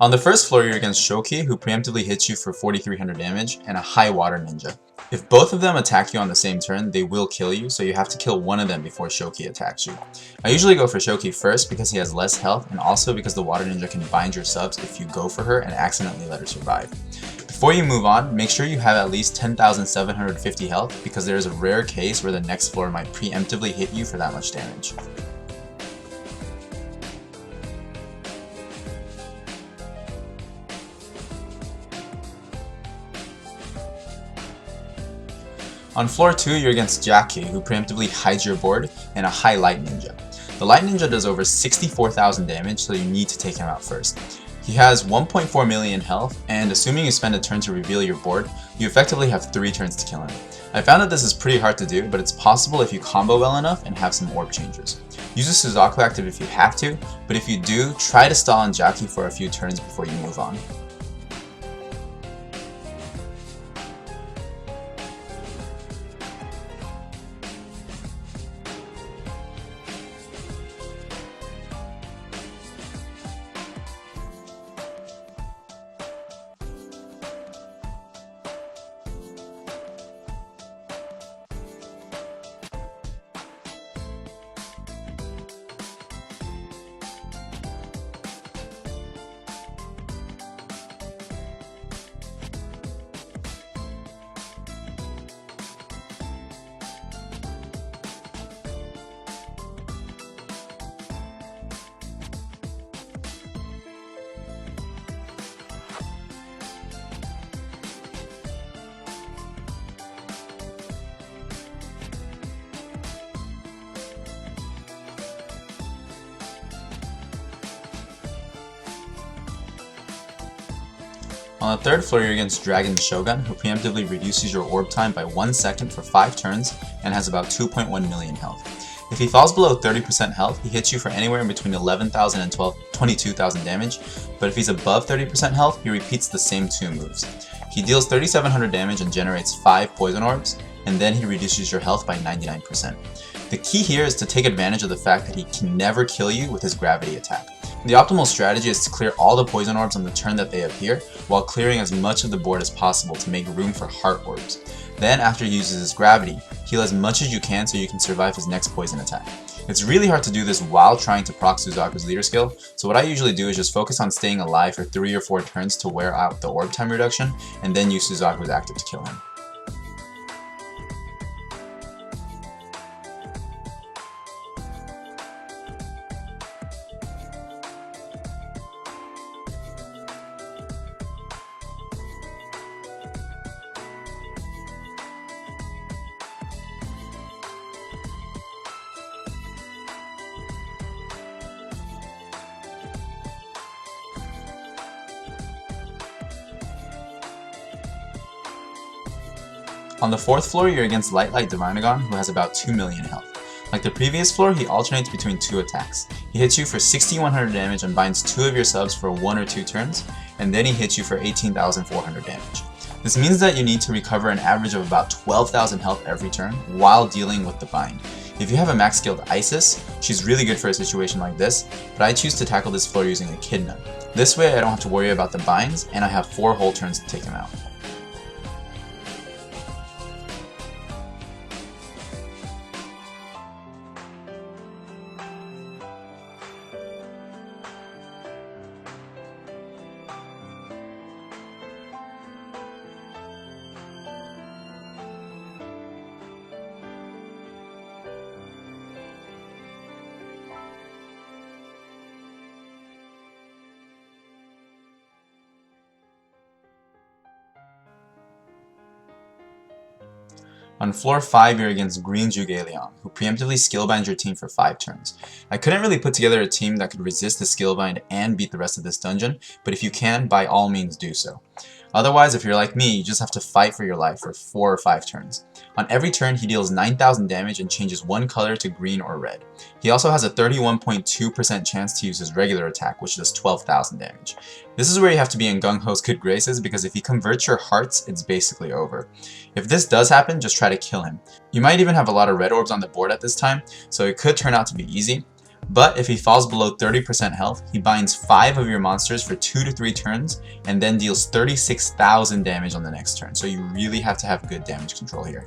On the first floor, you're against Shoki, who preemptively hits you for 4300 damage, and a high water ninja. If both of them attack you on the same turn, they will kill you, so you have to kill one of them before Shoki attacks you. I usually go for Shoki first because he has less health, and also because the water ninja can bind your subs if you go for her and accidentally let her survive. Before you move on, make sure you have at least 10,750 health, because there is a rare case where the next floor might preemptively hit you for that much damage. On floor 2, you're against Jackie, who preemptively hides your board, and a high light ninja. The light ninja does over 64,000 damage, so you need to take him out first. He has 1.4 million health, and assuming you spend a turn to reveal your board, you effectively have 3 turns to kill him. I found that this is pretty hard to do, but it's possible if you combo well enough and have some orb changes. Use the Suzaku active if you have to, but if you do, try to stall on Jackie for a few turns before you move on. On the third floor, you're against Dragon Shogun, who preemptively reduces your orb time by 1 second for 5 turns and has about 2.1 million health. If he falls below 30% health, he hits you for anywhere in between 11,000 and 22,000 damage, but if he's above 30% health, he repeats the same 2 moves. He deals 3,700 damage and generates 5 poison orbs, and then he reduces your health by 99%. The key here is to take advantage of the fact that he can never kill you with his gravity attack. The optimal strategy is to clear all the poison orbs on the turn that they appear, while clearing as much of the board as possible to make room for heart orbs. Then, after he uses his gravity, heal as much as you can so you can survive his next poison attack. It's really hard to do this while trying to proc Suzaku's leader skill, so what I usually do is just focus on staying alive for 3 or 4 turns to wear out the orb time reduction, and then use Suzaku's active to kill him. On the 4th floor, you're against Light Divinagon, who has about 2 million health. Like the previous floor, he alternates between 2 attacks. He hits you for 6,100 damage and binds 2 of your subs for 1 or 2 turns, and then he hits you for 18,400 damage. This means that you need to recover an average of about 12,000 health every turn while dealing with the bind. If you have a max skilled Isis, she's really good for a situation like this, but I choose to tackle this floor using Echidna. This way I don't have to worry about the binds, and I have 4 whole turns to take him out. On floor 5, you're against Green Jugalion, who preemptively skillbinds your team for 5 turns. I couldn't really put together a team that could resist the skillbind and beat the rest of this dungeon, but if you can, by all means do so. Otherwise, if you're like me, you just have to fight for your life for 4 or 5 turns. On every turn, he deals 9,000 damage and changes one color to green or red. He also has a 31.2% chance to use his regular attack, which does 12,000 damage. This is where you have to be in Gung-Ho's good graces, because if he converts your hearts, it's basically over. If this does happen, just try to kill him. You might even have a lot of red orbs on the board at this time, so it could turn out to be easy. But if he falls below 30% health, he binds 5 of your monsters for 2 to 3 turns, and then deals 36,000 damage on the next turn. So you really have to have good damage control here.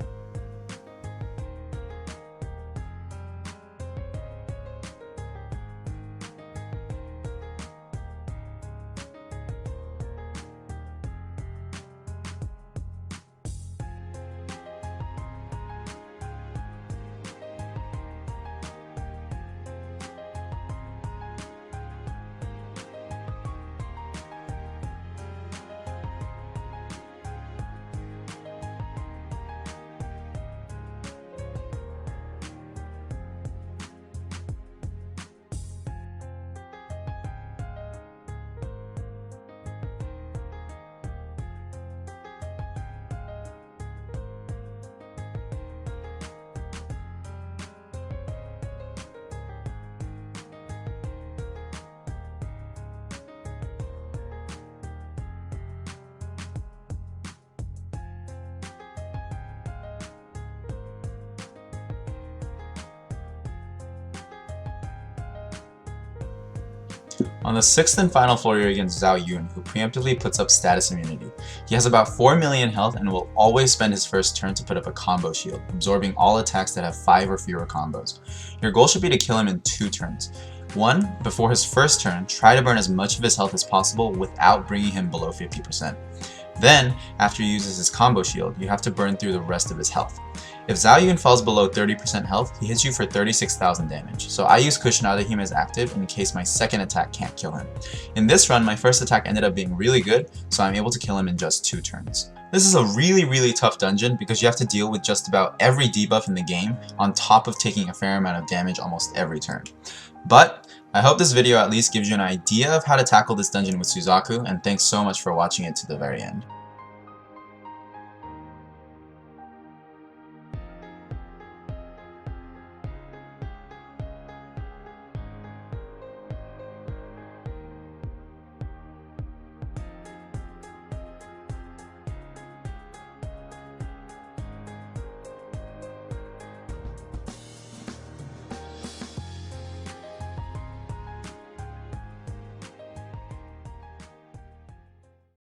On the 6th and final floor, you're against Zhao, who preemptively puts up status immunity. He has about 4 million health and will always spend his first turn to put up a combo shield, absorbing all attacks that have 5 or fewer combos. Your goal should be to kill him in 2 turns. 1. Before his first turn, try to burn as much of his health as possible without bringing him below 50%. Then, after he uses his combo shield, you have to burn through the rest of his health. If Zhao falls below 30% health, he hits you for 36,000 damage, so I use Kushinada as active in case my second attack can't kill him. In this run, my first attack ended up being really good, so I'm able to kill him in just 2 turns. This is a really tough dungeon because you have to deal with just about every debuff in the game, on top of taking a fair amount of damage almost every turn. But I hope this video at least gives you an idea of how to tackle this dungeon with Suzaku, and thanks so much for watching it to the very end.